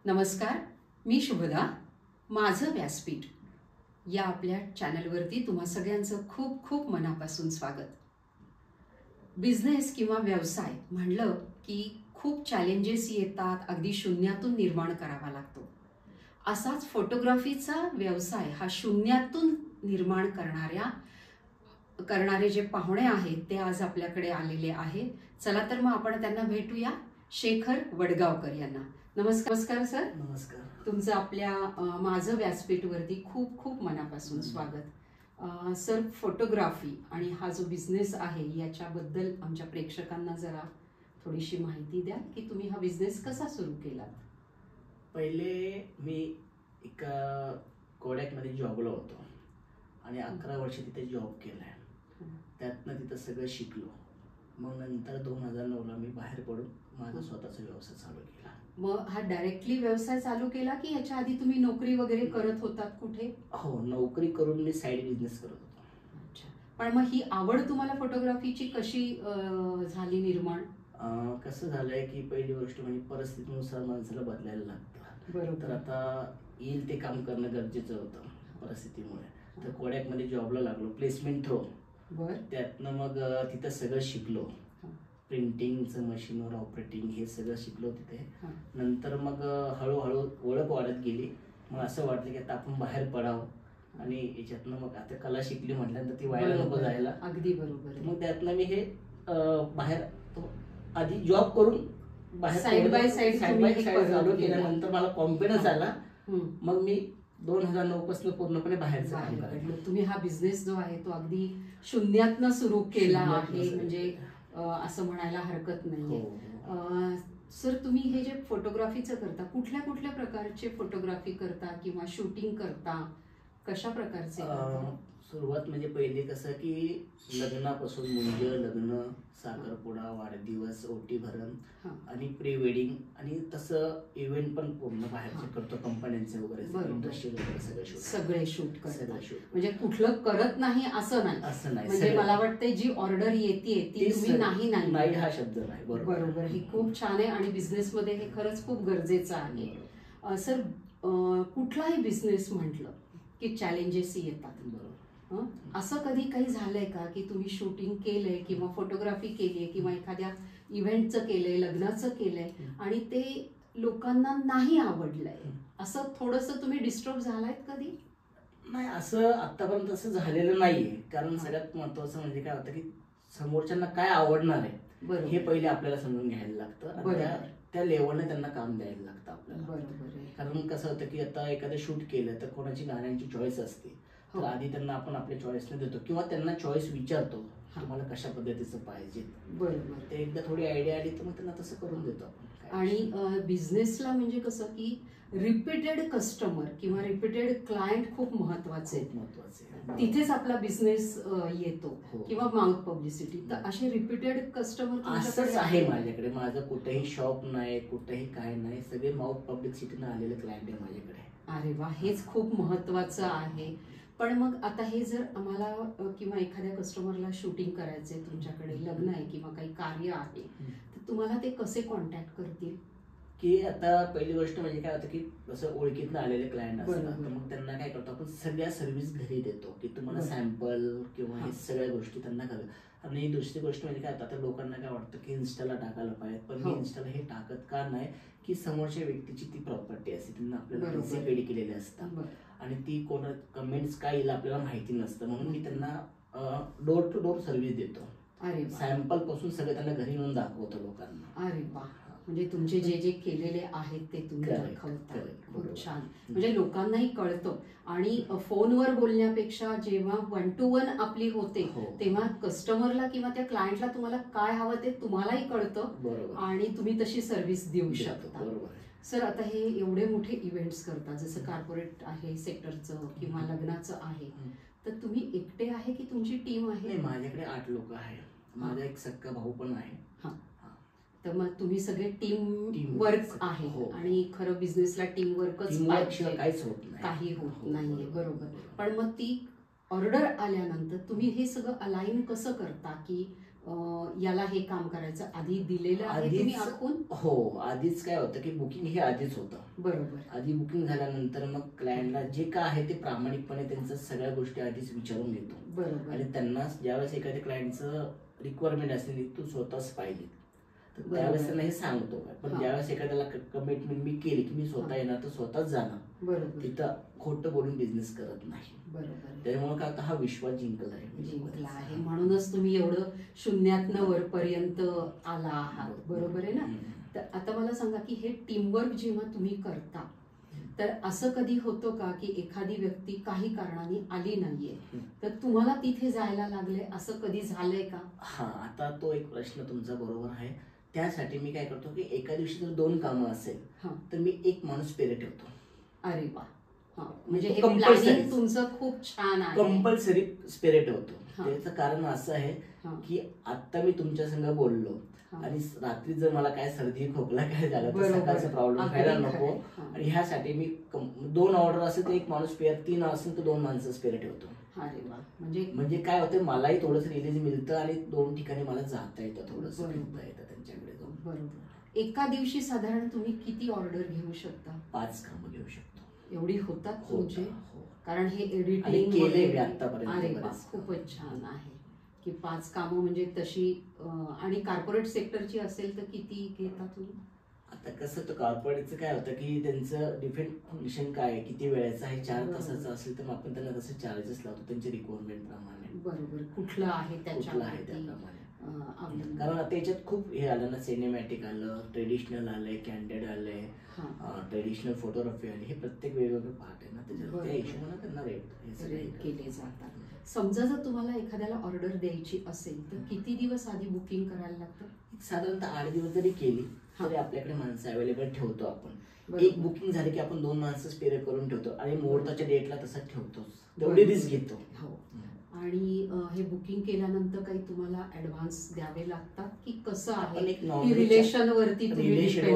नमस्कार, मी शुभदा. माझं व्यासपीठ या आपल्या चॅनलवरती तुम्हा सगळ्यांचं खूप खूप मनापासून स्वागत. बिझनेस किंवा व्यवसाय म्हणलं की खूप चॅलेंजेस येतात, अगदी शून्यातून निर्माण करावा लागतो. असाच फोटोग्राफीचा व्यवसाय हा शून्यातून निर्माण करणारे जे पाहुणे आहेत ते आज आपल्याकडे आलेले आहेत. चला तर मग आपण त्यांना भेटूया. शेखर वडगावकर यांना. नमस्कार सर. नमस्कार. तुमचं आपल्या माझं व्यासपीठवरती खूप खूप मनापासून स्वागत. सर, फोटोग्राफी आणि हा जो बिझनेस आहे याच्याबद्दल आमच्या प्रेक्षकांना जरा थोडीशी माहिती द्या की तुम्ही हा बिझनेस कसा सुरू केला. पहिले मी एका कोडॅकमध्ये जॉबला होतो आणि 11 वर्ष तिथे जॉब केलाय. त्यातनं तिथं सगळं शिकलो. मग नंतर 2009ला मी बाहेर पडून माझा स्वतःचा व्यवसाय चालू केला. मग हा डायरेक्टली व्यवसाय चालू केला की याच्या आधी तुम्ही नोकरी वगैरे करत होतात कुठे? हो, नोकरी करून मी साईड बिझनेस करत होतो. अच्छा. पण मग ही आवड तुम्हाला फोटोग्राफीची कशी झाली निर्माण? कसं झालंय की पहिली गोष्ट म्हणजे परिस्थितीनुसार माणसाला बदलायला लागतं. बरोबर. तर आता येईल ते काम करणं गरजेचं होतं परिस्थितीमुळे. तर कोडॅकमध्ये जॉबला लागलो प्लेसमेंट थ्रू. त्यातनं मग तिथं सगळं शिकलो. प्रिंटिंगचं, मशीनवर ऑपरेटिंग हे सगळं शिकलो तिथे. नंतर मग हळूहळू ओळख वाढत गेली. मग असं वाटलं की आता आपण बाहेर पडावं आणि याच्यातनं मग आता कला शिकली म्हटल्यानंतर ती व्हायला नको जायला. अगदी बरोबर. मग त्यातनं मी हे बाहेर आधी जॉब करून बाहेर साईड बाय साईड चालू केल्यानंतर मला कॉन्फिडन्स आला. मग मी 2009 पासून पूर्णपणे बाहेरचं काम करायला. तुम्ही हा बिझनेस जो आहे तो अगदी शून्यातनं सुरू केला आहे, म्हणजे असं म्हणायला हरकत नाहीये. सर, तुम्ही हे जे फोटोग्राफीचं करता, कुठल्या कुठल्या प्रकारचे फोटोग्राफी करता किंवा शूटिंग करता, कशा प्रकारचे? सुरुवात म्हणजे पहिले कसं की लग्नापासून मुंज, लग्न, साखरपुडा, वाढदिवस, ओटी भरण आणि प्री वेडिंग आणि तसं इव्हेंट पण पूर्ण बाहेरचे करतो, कंपन्यांचे वगैरे इंडस्ट्री वगैरे सगळे शूट करतात. म्हणजे कुठलं करत नाही असं नाही. म्हणजे मला वाटतं जी ऑर्डर येते ती तुम्ही नाही हा शब्द नाही. बरोबर. ही खूप छान आहे आणि बिझनेस मध्ये हे खरंच खूप गरजेचं आहे. सर, कुठलाही बिझनेस म्हटलं की चॅलेंजेस येतात. असं कधी काही झालंय का की तुम्ही शूटिंग केलंय किंवा फोटोग्राफी केलीये किंवा एखाद्या इव्हेंटचं केलंय, लग्नाचं केलंय आणि ते लोकांना नाही आवडलंय, असं थोडंसं तुम्ही डिस्टर्ब झालायत कधी? नाही, असं आतापर्यंत असं झालेलं नाहीये. कारण सगळ्यात महत्वाचं म्हणजे काय होतं की समोरच्यांना काय आवडणार आहे हे पहिले आपल्याला समजून घ्यायला लागतं. त्या लेवलने त्यांना काम द्यायला लागतं आपल्याला. बरोबर. कारण कसं होतं की आता एखादं शूट केलं तर कोणाची गाण्यांची चॉईस असते. तर आधी त्यांना आपण आपल्या चॉईसने देतो किंवा त्यांना चॉईस विचारतो तुम्हाला कशा पद्धतीचं पाहिजे. बरोबर. ते एकदा थोडी आयडिया आली तर मग त्यांना तसं करून देतो आपण. आणि बिझनेसला म्हणजे कसं की रिपीटेड कस्टमर किंवा रिपीटेड क्लायंट खूप महत्वाचे. तिथेच आपला बिझनेस येतो किंवा माउथ पब्लिसिटी. तर असे रिपीटेड कस्टमर असंच आहे माझ्याकडे. माझं कुठेही शॉप नाही, कुठेही काय नाही, सगळे माउथ पब्लिसिटीने आलेले क्लायंट आहे माझ्याकडे. अरे वा, हेच खूप महत्वाचं आहे. पण मग आता हे जर आम्हाला किंवा एखाद्या कस्टमरला शूटिंग करायचंय, तुमच्याकडे लग्न आहे किंवा काही कार्य आहे, तर तुम्हाला ते कसे कॉन्टॅक्ट करतील? की आता पहिली गोष्ट म्हणजे काय होतं की जसं ओळखीतनं आलेले क्लायंट असतात तर मग त्यांना काय करतो आपण सगळ्या सर्व्हिस घरी देतो की तुम्हाला सॅम्पल किंवा हे सगळ्या गोष्टी त्यांना करतो. आणि दुसरी गोष्ट म्हणजे काय होतं, आता लोकांना काय वाटतं की इन्स्टाला टाकायला पाहिजे, पण मी इन्स्टाला हे टाकत का नाही की समोरच्या व्यक्तीची ती प्रॉपर्टी असते, त्यांना आपल्याला पैसे पेड केलेले असतात आणि ती कोण कमेंट्स काय येईल आपल्याला माहिती नसतं. म्हणून मी त्यांना डोर टू डोर सर्व्हिस देतो. सॅम्पल पासून सगळं त्यांना घरी येऊन दाखवतो लोकांना. अरे वा, म्हणजे तुमचे जे जे केलेले आहेत ते तुम्ही दाखवता. खूप छान. म्हणजे लोकांनाही कळतं. आणि फोनवर बोलण्यापेक्षा जेव्हा 1 to 1 आपली होते तेव्हा कस्टमरला किंवा त्या क्लायंटला तुम्हाला काय हवं ते तुम्हालाही कळतं आणि तुम्ही तशी सर्व्हिस देऊ शकता. सर, आता हे एवढे मोठे इव्हेंट्स करतात, जसं कॉर्पोरेट आहे सेक्टरचं किंवा लग्नाचं आहे, तर तुम्ही एकटे आहे की तुमची टीम आहे? माझ्याकडे 8 लोक आहे. माझा एक सक्का भाऊ पण आहे. तर मग तुम्ही सगळे टीम वर्क आहे आणि खरं बिझनेसला टीम वर्कच पाहिजे, काही होत नाहीये. बरोबर. पण मग ती ऑर्डर आल्यानंतर तुम्ही हे सगळं अलाइन कसं करता की याला हे काम करायचं आधी दिलेलं आहे तुम्ही आखून? हो, आधीच काय होतं की बुकिंग हे आधीच होतं. बरोबर. आधी बुकिंग झाल्यानंतर मग क्लायंटला जे काय आहे ते प्रामाणिकपणे त्यांच्या सगळ्या गोष्टी आधीच विचारून घेतो. बरोबर. आणि त्यांना ज्यावेळेस एखाद्या क्लायंटचं रिक्वायरमेंट असेल तू स्वतःच पाहिजे तर त्यावेळेस त्यांना हे सांगतो. पण ज्यावेळेस एखाद्याला कमिटमेंट मी केली की मी स्वतः येणार तर स्वतःच जाणार, बरोबर, तिथं खोटं बोलून बिझनेस करत नाही. बरोबर. त्यामुळे काय हा विश्वास जिंकला आहे. म्हणूनच तुम्ही एवढं शून्यातनं वरपर्यंत आला आहात. बरोबर आहे ना? तर आता मला सांगा की हे टीमवर्क जेव्हा तुम्ही करता तर असं कधी होतं का की एखादी व्यक्ती काही कारणाने आली नाहीये तर तुम्हाला तिथे जायला लागले, असं कधी झालंय का? हा, आता तो एक प्रश्न तुमचा बरोबर आहे. त्यासाठी मी काय करतो की एका दिवशी जर 2 कामं असेल तर मी एक माणूस पेरे ठेवतो. अरे वा. म्हणजे हे प्लॅनिंग तुमचं खूप छान आहे. कंपल्सरी स्पिरिट होतो. त्याचं कारण असं आहे की आता मी तुमच्या संग बोललो आणि रात्री जर मला काय सर्दी खोकला काय झाला तर सकाळचा प्रॉब्लेम व्हायला नको. आणि ह्यासाठी मी 2 ऑर्डर असेल तर एक माणूस पेअर, 3 असेल तर 2 माणसं स्पेअर ठेवतो. म्हणजे काय होतं मलाही थोडंसं रिलीज मिळतं आणि 2 ठिकाणी मला जाता येतं, थोडंसं फिरता येतं त्यांच्याकडे जाऊन. बरोबर. एका दिवशी साधारण तुम्ही किती ऑर्डर घेऊ शकता? 5 कामं घेऊ शकतो. एवढी होतात तुमचे? कारण हे एडिटिंग अरे वा, खूपच छान आहे की 5 कामं म्हणजे तशी. आणि कॉर्पोरेट सेक्टरची असेल तर किती घेता तुम्ही? आता कसं तर कॉर्पोरेटचं काय होतं की त्यांचं डिफेंट फंक्शन काय आहे, किती वेळेचं आहे, 4 तासाचं असेल तर आपण त्यांना तसं चार्जेस लावतो त्यांच्या रिक्वायरमेंट प्रमाणे. बरोबर. कुठलं आहे त्याप्रमाणे. कारण आता याच्यात खूप हे आलं ना, सिनेमॅटिक आलं, ट्रेडिशनल आलंय, कॅन्डेड आलंय, ट्रेडिशनल फोटोग्राफी आली, हे प्रत्येक वेगवेगळे पार्ट आहे ना, त्याच्यात त्या हिशोबाने त्यांना रेट केले जातात. समजा जर तुम्हाला एखाद्याला ऑर्डर द्यायची असेल तर किती दिवस आधी बुकिंग करायला लागतं? साधारणतः 8 दिवस जरी केली तरी आपल्याकडे माणसं अवेलेबल ठेवतो आपण. एक बुकिंग झाली की आपण 2 माणसं स्पेअर करून ठेवतो आणि मुहूर्ताच्या डेटला तसं ठेवतो, तेवढी रिस्क घेतो. आणि हे बुकिंग केल्यानंतर काही तुम्हाला ऍडव्हान्स द्यावे लागतात की कसं आहे? रिलेशन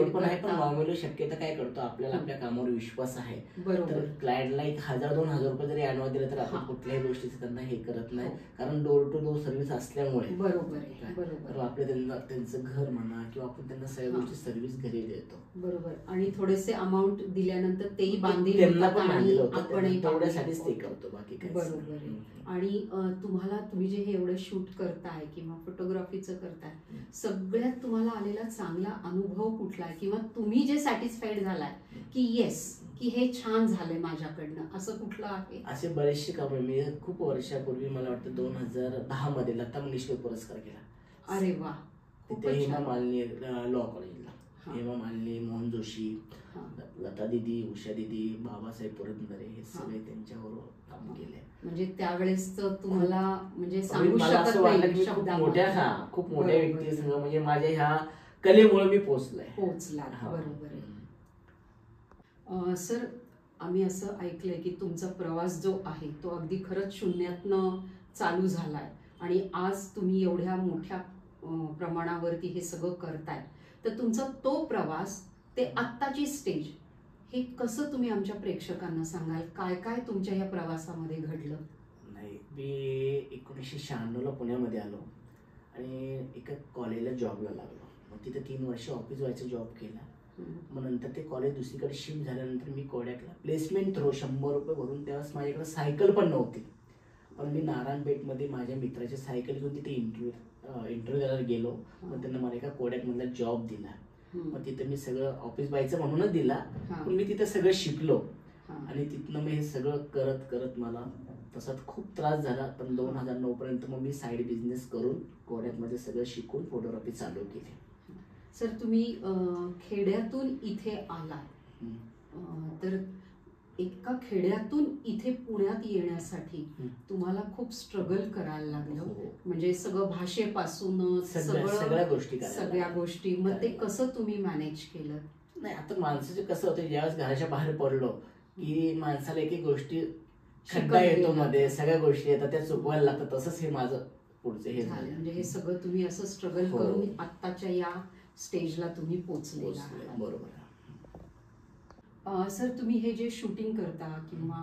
पण आहे. पण नॉर्मली शक्यता काय करतो, आपल्याला आपल्या कामावर विश्वास आहे तर क्लायंटला 1000-2000 रुपये जरी ऍडव्हान्स दिला तर आपण कुठल्याही गोष्टीचं त्यांना हे करत नाही. कारण डोर टू डोर सर्व्हिस असल्यामुळे बरोबर आपल्या त्यांचं घर म्हणा किंवा आपण त्यांना सगळ्या गोष्टी सर्व्हिस घरी देतो. बरोबर. आणि थोडेसे अमाऊंट दिल्यानंतर तेही बांधील त्यांना पण आपण तेवढ्यासाठीच ते करतो, बाकी काय. बरोबर आहे. आणि तुम्ही जे हे एवढं शूट करताय किंवा फोटोग्राफीचं करताय, सगळ्यात तुम्हाला आलेला चांगला अनुभव कुठला आहे किंवा तुम्ही जे सॅटिस्फाईड झालाय की येस की हे छान झालंय माझ्याकडनं, असं कुठलं आहे? असे बरेचसे काम. मी खूप वर्षापूर्वी मला वाटतं 2010 मध्ये लता मंगेशकर पुरस्कार केला. अरे वा. तिथे हेमा मालिनी लॉ कॉलेजला, हेमा मालिनी, मोहन जोशी, लता दिदी, उषा दिदी, बाबासाहेब पुरंदरे, हे सगळे त्यांच्यावर काम केले. म्हणजे त्यावेळेस तुम्हाला म्हणजे सांगू शकत नाही खूप मोठ्या व्यक्ती म्हणजे माझ्या ह्या कलेमुळे मी पोहोचला. बरोबर आहे. सर, आम्ही असं ऐकलंय की तुमचा प्रवास जो आहे तो अगदी खरंच शून्यातनं चालू झालाय आणि आज तुम्ही एवढ्या मोठ्या प्रमाणावरती हे सगळं करताय. तर तुमचा तो प्रवास ते आत्ताची स्टेज, हे कसं तुम्ही आमच्या प्रेक्षकांना सांगाल? काय काय तुमच्या या प्रवासामध्ये घडलं? नाही, मी 1996 ला पुण्यामध्ये आलो आणि एका कॉलेजला जॉबला लागलो. मग तिथे 3 वर्ष ऑफिस व्हायचा जॉब केला. मग नंतर ते कॉलेज दुसरीकडे शिफ्ट झाल्यानंतर मी कोड्याकला प्लेसमेंट थ्रू 100 रुपये भरून, त्यावेळेस माझ्याकडे सायकल पण नव्हती, पण मी नारायणपेठमध्ये माझ्या मित्राची सायकल घेऊन तिथे इंटरव्ह्यू द्यायला गेलो. मग त्यांना मला एका कोड्याकमधला जॉब दिला. मग तिथे मी सगळं ऑफिस व्हायचं म्हणूनच दिला, पण मी तिथे सगळं शिकलो आणि तिथनं मी हे सगळं करत करत मला तसाच खूप त्रास झाला. पण 2009 पर्यंत मग मी साईड बिझनेस करून कोड्याकमध्ये सगळं शिकून फोटोग्राफी चालू केली. सर, तुम्ही खेड्यातून इथे आला तर एका खेड्यातून इथे पुण्यात येण्यासाठी तुम्हाला खूप स्ट्रगल करायला लागलं. म्हणजे सगळं भाषेपासून सगळ्या गोष्टी. मग ते कसं तुम्ही मॅनेज केलं? नाही, आता माणसाचं कसं होतं, ज्यावेळेस घराच्या बाहेर पडलो की माणसाला एक गोष्टी खड्डा येतो मध्ये, सगळ्या गोष्टी येतात त्या चुकवायला लागतात. तसंच हे माझं पुढचं हे झालं. म्हणजे हे सगळं तुम्ही असं स्ट्रगल करून आत्ताच्या या स्टेजला तुम्ही पोहोचलेला. बरोबर. सर तुम्ही हे जे शूटिंग करता किंवा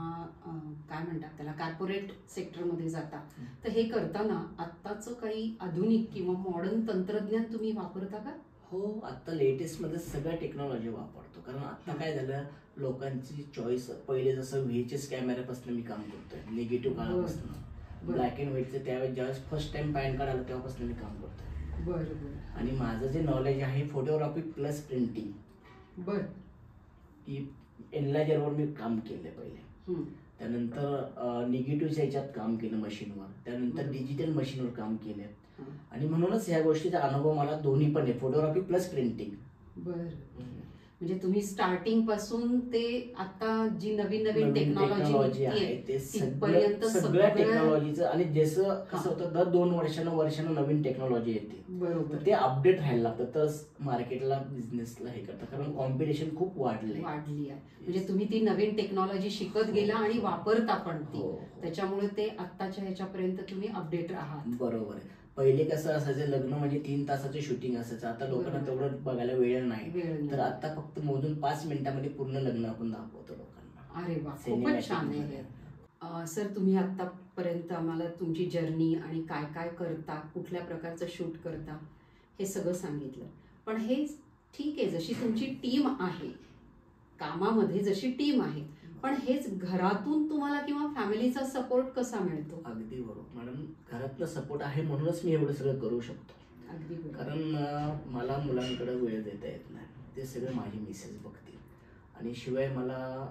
काय म्हणतात त्याला कॉर्पोरेट सेक्टरमध्ये जाता, तर हे करताना आत्ताचं काही आधुनिक किंवा मॉडर्न तंत्रज्ञान तुम्ही वापरता का? हो, आता लेटेस्ट मध्ये सगळ्या टेक्नॉलॉजी वापरतो. कारण आता काय झालं, लोकांची चॉईस पहिले जसं VHS कॅमेऱ्यापासून मी काम करतोय, निगेटिव्ह काळापासून, ब्लॅक अँड व्हाईटचं त्यावेळेस ज्यावेळेस फर्स्ट टाइम पॅन कार्ड आलं तेव्हापासून मी काम करतोय. बरोबर. आणि माझं जे नॉलेज आहे फोटोग्राफी प्लस प्रिंटिंग. बर. की एनलायझरवर मी काम केलं पहिले, त्यानंतर निगेटिव्हच्या ह्याच्यात काम केलं मशीनवर, त्यानंतर डिजिटल मशीनवर काम केलं. आणि म्हणूनच ह्या गोष्टीचा अनुभव मला दोन्ही पण आहे, फोटोग्राफी प्लस प्रिंटिंग. बर. म्हणजे तुम्ही स्टार्टिंग पासून ते आता जी नवीन नवीन टेक्नॉलॉजी आहे ते सगळ्या टेक्नॉलॉजीचं. आणि जसं कसं होतं, दर 2 वर्षानं नवीन टेक्नॉलॉजी येते. बरोबर. ते अपडेट राहायला लागतं तर मार्केटला बिझनेसला हे करतं, कारण कॉम्पिटिशन खूप वाढली आहे. म्हणजे तुम्ही ती नवीन टेक्नॉलॉजी शिकत गेला आणि वापरता पण ती, त्याच्यामुळे ते आत्ताच्या ह्याच्यापर्यंत तुम्ही अपडेट आहात. बरोबर आहे. पहिले कसं असायचं, लग्न म्हणजे 3 तासाचं शूटिंग असायचं, आता लोकांना तेवढं बघायला वेळ नाही, तर आता फक्त मोजून 5 मिनिटांमध्ये पूर्ण लग्न आपण दाखवतो लोकांना. अरे वा, खूपच छान आहे. सर तुम्ही आतापर्यंत आम्हाला तुमची जर्नी आणि काय काय करता, कुठल्या प्रकारचं शूट करता हे सगळं सांगितलं. पण हे ठीक आहे, जशी तुमची टीम आहे, कामामध्ये जशी टीम आहे, पण हेच घरातून तुम्हाला किंवा फॅमिलीचा सपोर्ट कसा मिळतो? अगदी बरोबर मॅडम, घरातला सपोर्ट आहे म्हणूनच मी एवढं सगळं करू शकतो. अगदी बरोबर. कारण मला मुलांकडे वेळ देता येत नाही, ते सगळं माझी मिसेस बघते. आणि शिवाय मला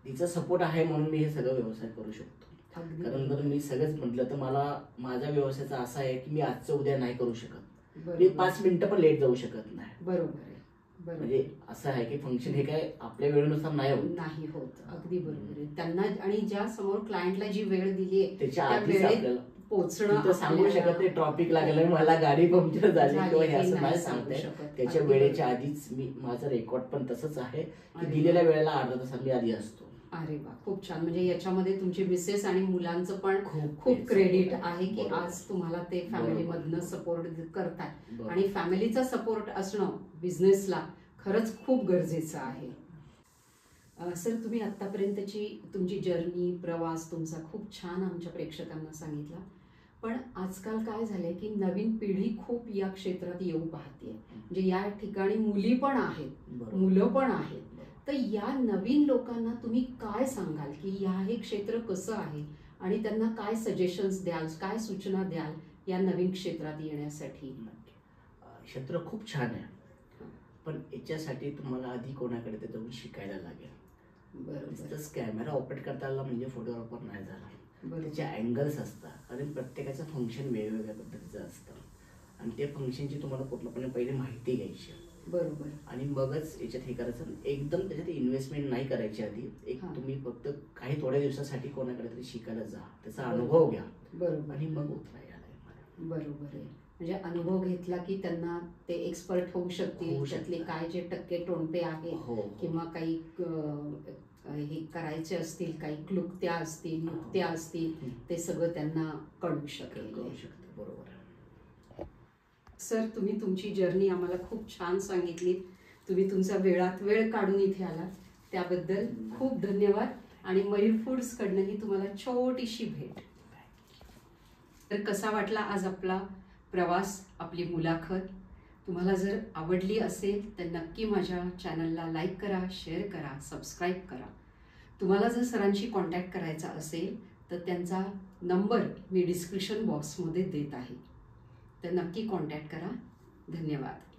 तिचा सपोर्ट आहे म्हणून मी हे सगळं व्यवसाय करू शकतो. कारण जर मी सगळंच म्हटलं तर मला माझ्या व्यवसायाचा असा आहे की मी आजचं उद्या नाही करू शकत, मी 5 मिनिटं पण लेट जाऊ शकत नाही. बरोबर आहे. म्हणजे असं आहे की फंक्शन हे काय आपल्या वेळेनुसार नाही होत. अगदी बरोबर आहे. त्यांना आणि ज्या समोर क्लायंटला जी वेळ दिली आहे त्याच्या आधीच आपल्याला पोहोचणं सांगू शकत नाही. ट्रॉफिक लागलं, मला गाडी पंक्चर झाली किंवा हे असं नाही सांगते. त्याच्या वेळेच्या आधीच मी, माझं रेकॉर्ड पण तसंच आहे की दिलेल्या वेळेला अर्धा तास मी आधी असतो. अरे वा, खूप छान. म्हणजे याच्यामध्ये तुमची मिसेस आणि मुलांचं पण खूप क्रेडिट आहे की आज तुम्हाला ते फॅमिलीमधनं सपोर्ट करतात. आणि फॅमिलीचा सपोर्ट असणं बिझनेसला खरंच खूप गरजेचं आहे. सर तुम्ही आतापर्यंतची तुमची जर्नी, प्रवास तुमचा खूप छान आमच्या प्रेक्षकांना सांगितला. पण आजकाल काय झालंय की नवीन पिढी खूप या क्षेत्रात येऊ पाहते. म्हणजे या ठिकाणी मुली पण आहेत, मुलं पण आहेत. तर या नवीन लोकांना तुम्ही काय सांगाल की हे क्षेत्र कसं आहे आणि त्यांना काय सजेशन्स द्याल, काय सूचना द्याल या नवीन क्षेत्रात येण्यासाठी? क्षेत्र खूप छान आहे, पण याच्यासाठी तुम्हाला आधी कोणाकडे ते जाऊन शिकायला लागेल. बरोबर. कॅमेरा ऑपरेट करता आला म्हणजे फोटोग्राफर नाही झाला. त्याचे अँगल्स असतात आणि प्रत्येकाचं फंक्शन वेगवेगळ्या पद्धतीचं असतं आणि त्या फंक्शनची तुम्हाला पूर्णपणे पहिले माहिती घ्यायची. बरोबर. आणि मगच याच्यात हे करायचं. एकदम त्याच्यात इन्व्हेस्टमेंट नाही करायची आधी. तुम्ही फक्त काही थोड्या दिवसासाठी कोणाकडे तरी शिकायला जा, त्याचा अनुभव घ्या. बरोबर. आणि मग उतरा यायला. बरोबर आहे. म्हणजे अनुभव घेतला की त्यांना ते एक्सपर्ट होऊ शकतील. त्यातले काय जे टक्के टोणपे आहेत किंवा काही हे करायचे असतील, काही क्लुप्त्या असतील, युक्त्या असतील, ते सगळं त्यांना कळू शकेल. बरोबर. सर तुम्ही तुमची जर्नी आम्हाला खूप छान सांगितली. तुम्ही तुमचा वेळात वेळ काढून इथे आलात त्याबद्दल खूप धन्यवाद. आणि मयूर फूड्स कडनंही तुम्हाला छोटीशी भेट. तर कसा वाटला आज आपला प्रवास, आपली मुलाखत? तुम्हाला जर आवडली असेल तर नक्की माझ्या चॅनलला लाईक करा, शेअर करा, सबस्क्राईब करा. तुम्हाला जर सरांशी कॉन्टॅक्ट करायचा असेल तर त्यांचा नंबर मी डिस्क्रिप्शन बॉक्समध्ये देत आहे, तर नक्की कॉन्टॅक्ट करा. धन्यवाद.